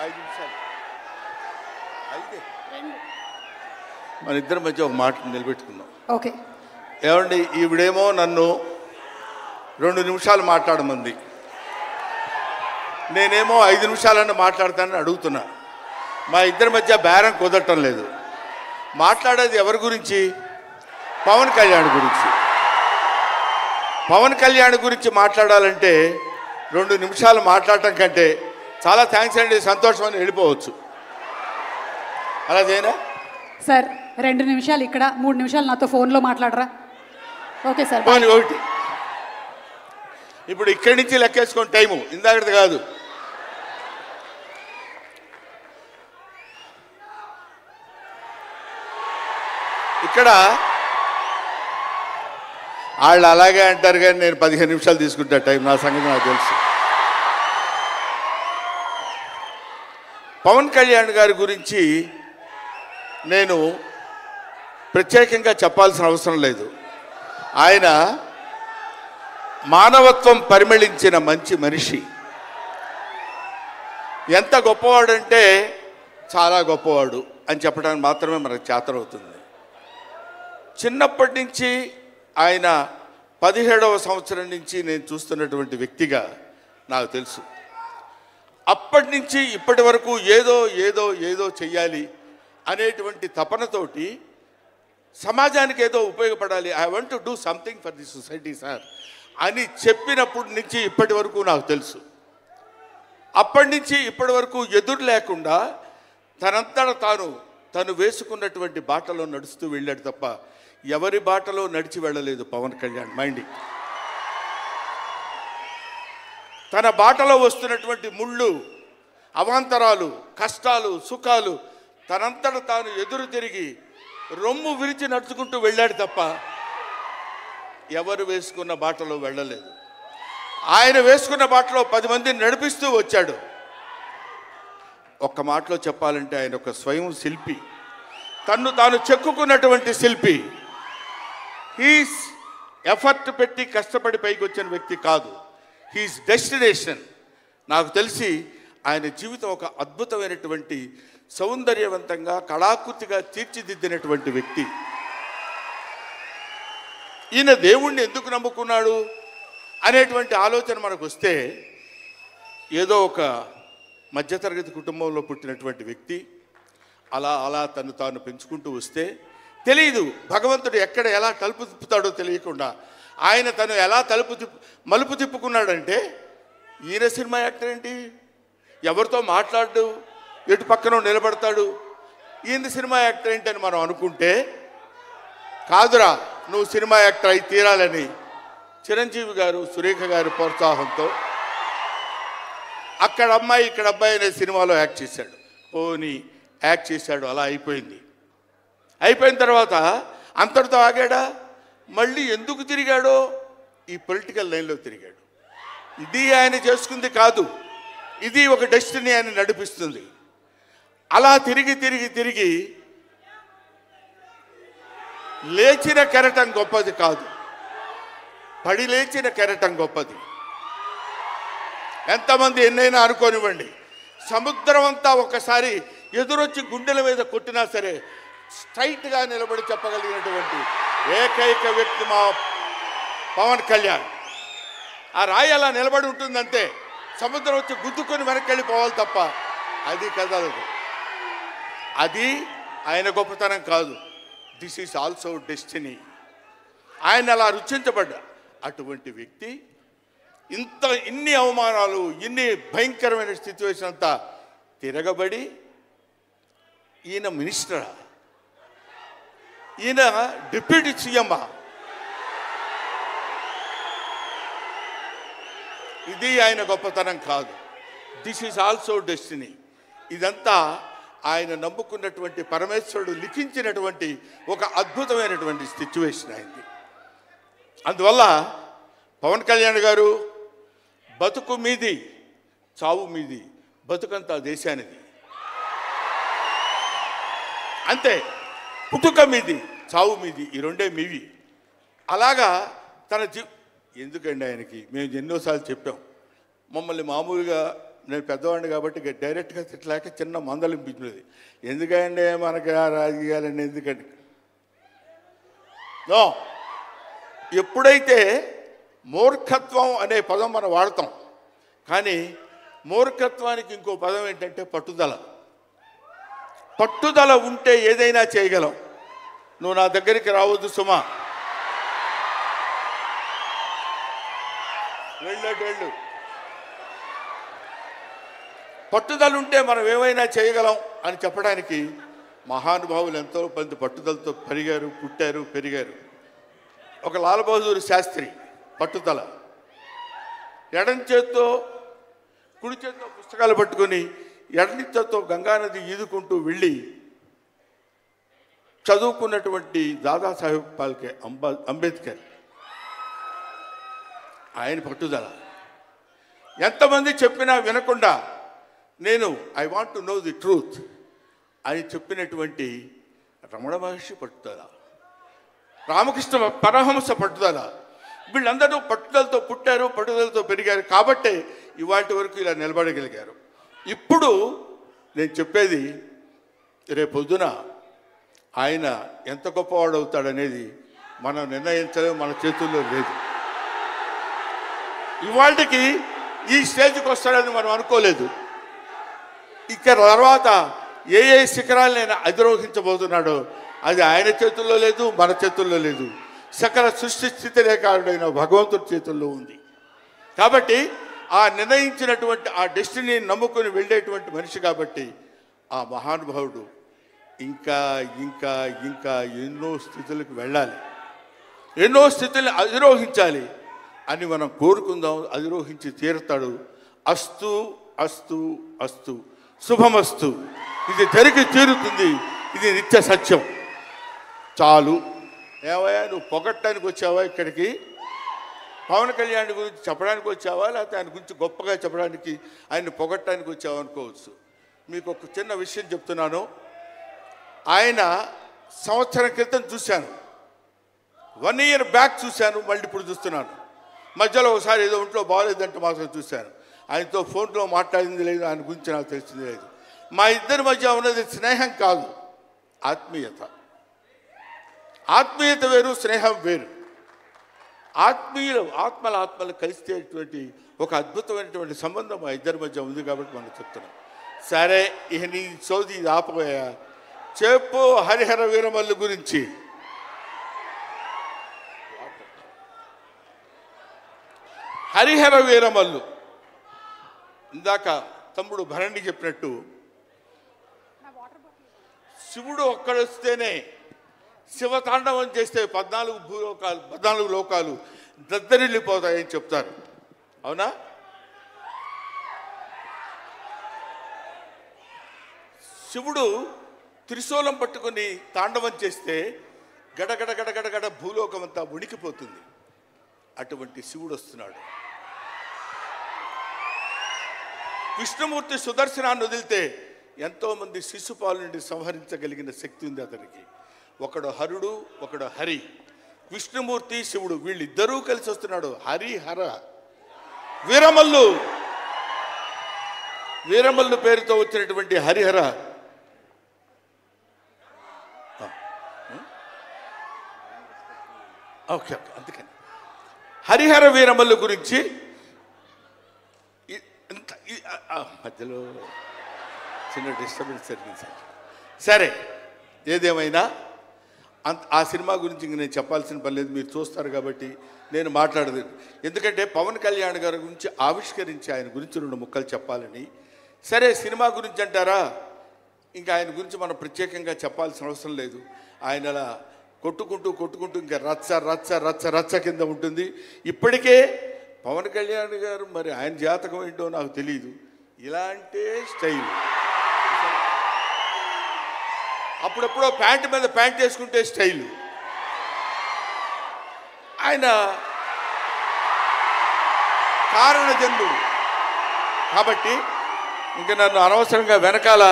5 నిమిషాలు అయితే మన ఇద్దరి మధ్య ఒక మాట నిలబెట్టుకున్నాం. ఓకే. ఏమండి, ఈవిడేమో నన్ను 2 నిమిషాలు మాట్లాడమంది, నేనేమో 5 నిమిషాలన్నా మాట్లాడతానని అడుగుతున్నా. మా ఇద్దరి మధ్య బేరం కుదరటం లేదు. మాట్లాడేది ఎవరి గురించి? పవన్ కళ్యాణ్ గురించి. పవన్ కళ్యాణ్ గురించి మాట్లాడాలంటే 2 నిమిషాలు మాట్లాడటం కంటే చాలా థ్యాంక్స్ అండి, సంతోషం అని వెళ్ళిపోవచ్చు. అలా చేయనా సార్? 2 నిమిషాలు ఇక్కడ, 3 నిమిషాలు నాతో ఫోన్లో మాట్లాడరా? Okay sir. పోనీ ఒకటి. ఇప్పుడు ఇక్కడి నుంచి లెక్కేసుకొని టైము ఇందాకది కాదు. ఇక్కడ వాళ్ళు అలాగే అంటారు కానీ నేను 15 నిమిషాలు తీసుకుంటా టైం. నా సంగతి నాకు తెలుసు. పవన్ కళ్యాణ్ గారి గురించి నేను ప్రత్యేకంగా చెప్పాల్సిన అవసరం లేదు. ఆయన మానవత్వం పరిమళించిన మంచి మనిషి. ఎంత గొప్పవాడంటే చాలా గొప్పవాడు అని చెప్పడానికి మాత్రమే మనకు చేతనవుతుంది. చిన్నప్పటి నుంచి ఆయన 17వ సంవత్సరం నుంచి నేను చూస్తున్నటువంటి వ్యక్తిగా నాకు తెలుసు. అప్పటి నుంచి ఇప్పటి వరకు ఏదో ఏదో ఏదో చెయ్యాలి అనేటువంటి తపనతోటి సమాజానికి ఏదో ఉపయోగపడాలి, I want to do something for the society sir అని చెప్పినప్పటి నుంచి ఇప్పటి వరకు నాకు తెలుసు. అప్పటి నుంచి ఇప్పటి వరకు ఎదురు లేకుండా తనంతట తను వేసుకున్నటువంటి బాటలో నడుస్తూ వెళ్ళాడు తప్ప ఎవరి బాటలో నడిచి వెళ్ళలేదు పవన్ కళ్యాణ్. మైండ్ తన బాటలో వస్తున్నటువంటి ముళ్ళు, అవాంతరాలు, కష్టాలు, సుఖాలు తనంతట తాను ఎదురు తిరిగి రొమ్ము విరిచి నడుచుకుంటూ వెళ్ళాడు తప్ప ఎవరు వేసుకున్న బాటలో వెళ్ళలేదు. ఆయన వేసుకున్న బాటలో 10 మందిని నడిపిస్తూ వచ్చాడు. ఒక్క మాటలో చెప్పాలంటే ఆయన ఒక స్వయం శిల్పి, తన్ను తాను చెక్కుకున్నటువంటి శిల్పి. హీస్ ఎఫర్ట్ పెట్టి కష్టపడి పైకి వచ్చిన వ్యక్తి కాదు, హీస్ డెస్టినేషన్. నాకు తెలిసి ఆయన జీవితం ఒక అద్భుతమైనటువంటి సౌందర్యవంతంగా కళాకృతిగా తీర్చిదిద్దినటువంటి వ్యక్తి. ఈయన దేవుణ్ణి ఎందుకు నమ్ముకున్నాడు అనేటువంటి ఆలోచన మనకు వస్తే, ఏదో ఒక మధ్యతరగతి కుటుంబంలో పుట్టినటువంటి వ్యక్తి అలా అలా తను తాను పెంచుకుంటూ వస్తే తెలియదు భగవంతుడు ఎక్కడ ఎలా తలుపు తిప్పుతాడో తెలియకుండా ఆయన తను ఎలా మలుపు తిప్పుకున్నాడంటే, ఈయన సినిమా యాక్టర్ ఏంటి, ఎవరితో మాట్లాడు, ఎటు పక్కన నిలబడతాడు, ఈయన సినిమా యాక్టర్ ఏంటి అని మనం అనుకుంటే, కాదురా నువ్వు సినిమా యాక్టర్ అయి తీరాలని చిరంజీవి గారు, సురేఖ గారి ప్రోత్సాహంతో అక్కడ అమ్మాయి ఇక్కడ అబ్బాయి అనే సినిమాలో యాక్ట్ చేశాడు. పోనీ యాక్ట్ చేశాడు, అలా అయిపోయింది. అయిపోయిన తర్వాత అంతటితో ఆగాడా? మళ్ళీ ఎందుకు తిరిగాడో ఈ పొలిటికల్ లైన్లో తిరిగాడు. ఇది ఆయన చేసుకుంది కాదు, ఇది ఒక డెస్టినీ ఆయన నడిపిస్తుంది. అలా తిరిగి తిరిగి తిరిగి లేచిన కెరటం గొప్పది కాదు, పడి లేచిన కెరటం గొప్పది. ఎంతమంది ఎన్నైనా అనుకోనివ్వండి, సముద్రం అంతా ఒకసారి ఎదురొచ్చి గుండెల మీద కొట్టినా సరే స్ట్రైట్గా నిలబడి చెప్పగలిగినటువంటి ఏకైక వ్యక్తి మా పవన్ కళ్యాణ్. ఆ రాయి అలా నిలబడి ఉంటుందంటే సముద్రం వచ్చి గుద్దుకొని వెనక్కి వెళ్ళిపోవాలి తప్ప అది కదలదు. అది ఆయన గొప్పతనం కాదు, దిస్ ఈజ్ ఆల్సో డెస్టినీ. ఆయన అలా రుచించబడ్డా అటువంటి వ్యక్తి ఇన్ని అవమానాలు, ఇన్ని భయంకరమైన సిచ్యువేషన్ అంతా తిరగబడి ఈయన మినిస్టరా, ఈయన డిప్యూటీ సీఎమ్మా, ఇది ఆయన గొప్పతనం కాదు, దిస్ ఈజ్ ఆల్సో డెస్టినీ. ఇదంతా ఆయన నమ్ముకున్నటువంటి పరమేశ్వరుడు లిఖించినటువంటి ఒక అద్భుతమైనటువంటి సిచ్యువేషన్ అయింది. అందువల్ల పవన్ కళ్యాణ్ గారు బతుకు మీది, చావు మీది, బతుకంతా దేశానిది. అంతే, పుట్టుక మీది, చావు మీది, ఈ రెండే మీవి. అలాగా తన ఎందుకండి ఆయనకి మేము ఎన్నోసార్లు చెప్పాం, మమ్మల్ని మామూలుగా నేను పెద్దవాడిని కాబట్టి డైరెక్ట్గా తిట్టలేక చిన్న మందలింపించినది. ఎందుకంటే మనకి ఆ రాజకీయాలన్నీ ఎందుకంటే నో, ఎప్పుడైతే మూర్ఖత్వం అనే పదం మనం వాడతాం, కానీ మూర్ఖత్వానికి ఇంకో పదం ఏంటంటే పట్టుదల. పట్టుదల ఉంటే ఏదైనా చేయగలం. నువ్వు నా దగ్గరికి రావద్దు సుమా, వెళ్ళు. పట్టుదల ఉంటే మనం ఏమైనా చేయగలం అని చెప్పడానికి మహానుభావులు ఎంతో మంది పట్టుదలతో పుట్టారు, పెరిగారు. ఒక లాల్ బహదూర్ శాస్త్రి పట్టుదల, ఎడం చేత్తో కుడి చేత్తో పుస్తకాలు పట్టుకొని ఎడని చేత్తో గంగానది ఈదుకుంటూ వెళ్ళి చదువుకున్నటువంటి దాదాసాహెబ్ ఫాల్కే అంబేద్కర్, ఆయన పట్టుదల. ఎంతమంది చెప్పినా వినకుండా నేను I want to know the truth అని చెప్పినటువంటి రమణ మహర్షి పట్టుదల, రామకృష్ణ పరమహంస పట్టుదల. వీళ్ళందరూ పట్టుదలతో పుట్టారు, పట్టుదలతో పెరిగారు కాబట్టే ఇవాటి వరకు ఇలా నిలబడగలిగారు. ఇప్పుడు నేను చెప్పేది, రేపొద్దున ఆయన ఎంత గొప్పవాడు అవుతాడనేది మనం నిర్ణయించలేము, మన చేతుల్లో లేదు. ఇవాళకి ఈ స్టేజ్కి వస్తాడని మనం అనుకోలేదు. ఇక తర్వాత ఏ శిఖరాలనైనా అధిరోహించబోతున్నాడో అది ఆయన చేతుల్లో లేదు, మన చేతుల్లో లేదు. సకల సృష్టి స్థితి రేఖారుడైన భగవంతుడి చేతుల్లో ఉంది. కాబట్టి ఆ నిర్ణయించినటువంటి ఆ డెస్టినీని నమ్ముకొని వెళ్ళేటువంటి మనిషి కాబట్టి ఆ మహానుభావుడు ఇంకా ఇంకా ఇంకా ఎన్నో స్థితులకు వెళ్ళాలి, ఎన్నో స్థితులను అధిరోహించాలి అని మనం కోరుకుందాం. అధిరోహించి తీరుతాడు. అస్తు అస్తు అస్తు, శుభమస్తు. ఇది జరిగి తీరుతుంది, ఇది నిత్య సత్యం. చాలు. ఏవయ్యా, నువ్వు పొగట్టడానికి వచ్చావా ఇక్కడికి? పవన్ కళ్యాణ్ గురించి చెప్పడానికి వచ్చావా, లేకపోతే ఆయన గురించి గొప్పగా చెప్పడానికి, ఆయన్ని పొగట్టడానికి వచ్చావా అనుకోవచ్చు. మీకు ఒక చిన్న విషయం చెప్తున్నాను. ఆయన సంవత్సరం క్రితం చూశాను, 1 year బ్యాక్ చూశాను, మళ్ళీ ఇప్పుడు చూస్తున్నాను. మధ్యలో ఒకసారి ఏదో ఒంట్లో బాగోలేదంటే మాత్రం చూశాను. ఆయనతో ఫోన్లో మాట్లాడింది లేదు, ఆయన గురించి నాకు తెలిసింది లేదు. మా ఇద్దరి మధ్య ఉన్నది స్నేహం కాదు, ఆత్మీయత. ఆత్మీయత వేరు, స్నేహం వేరు. ఆత్మలు కలిసేటువంటి ఒక అద్భుతమైనటువంటి సంబంధం మా ఇద్దరి మధ్య ఉంది కాబట్టి మనం చెప్తున్నాం. సరే, ఇక నీ సోది ఆపబోయా, చెప్పు హరిహర వీరమల్లు గురించి. హరిహర వీరమల్లు ఇందాక తమ్ముడు భరణి చెప్పినట్టు, శివుడు ఒక్కడొస్తేనే శివతాండవం చేస్తే 14 లోకాలు దద్దరిల్లిపోతాయని చెప్తారు. అవునా? శివుడు త్రిశూలం పట్టుకొని తాండవం చేస్తే గడగడ గడగడగడ భూలోకం అంతా ఉడికిపోతుంది. అటువంటి శివుడు వస్తున్నాడు. విష్ణుమూర్తి సుదర్శనాన్ని వదిలితే ఎంతోమంది శిశుపాలు నుండి సంహరించగలిగిన శక్తి ఉంది అతనికి. ఒకడు హరుడు, ఒకడు హరి. విష్ణుమూర్తి, శివుడు వీళ్ళిద్దరూ కలిసి వస్తున్నాడు. హరిహర వీరమల్లు పేరుతో వచ్చినటువంటి హరిహర. ఓకే, అందుకని హరిహర వీరమల్లు గురించి మధ్యలో చిన్న డిస్టర్బెన్స్ జరిగింది సార్. సరే, ఏదేమైనా ఆ సినిమా గురించి ఇంక నేను చెప్పాల్సిన పని లేదు, మీరు చూస్తారు కాబట్టి నేను మాట్లాడదు. ఎందుకంటే పవన్ కళ్యాణ్ గారి గురించి ఆవిష్కరించి ఆయన గురించి 2 ముక్కలు చెప్పాలని. సరే, సినిమా గురించి అంటారా, ఇంకా ఆయన గురించి మనం ప్రత్యేకంగా చెప్పాల్సిన అవసరం లేదు. ఆయన అలా కొట్టుకుంటూ ఇంకా రచ్చ కింద ఉంటుంది. ఇప్పటికే పవన్ కళ్యాణ్ గారు, మరి ఆయన జాతకం ఏంటో నాకు తెలియదు, ఇలాంటి స్టైల్. అప్పుడెప్పుడో ప్యాంటు మీద ప్యాంట్ వేసుకుంటే స్టైలు. ఆయన కారణ జన్ముడు కాబట్టి ఇంక నన్ను అనవసరంగా వెనకాల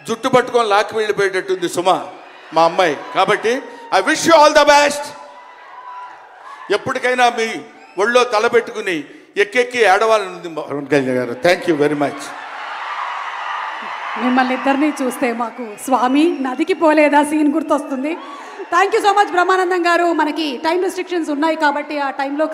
జుట్టు పట్టుకొని లాక్కి వెళ్ళిపోయేటట్టుంది సుమ, మా అమ్మాయి. కాబట్టి I wish you all the best. ఎప్పటికైనా మీ ఒళ్ళో తలపెట్టుకుని ఎక్కెక్కి ఏడవాలని ఉంది పవన్ కళ్యాణ్ గారు. Thank you very much. మిమ్మల్ని ఇద్దరిని చూస్తే మాకు స్వామి నదికి పోలేదా సీన్ గుర్తొస్తుంది. Thank you so much Brahmanandam గారు. మనకి టైం రెస్ట్రిక్షన్స్ ఉన్నాయి కాబట్టి ఆ టైంలో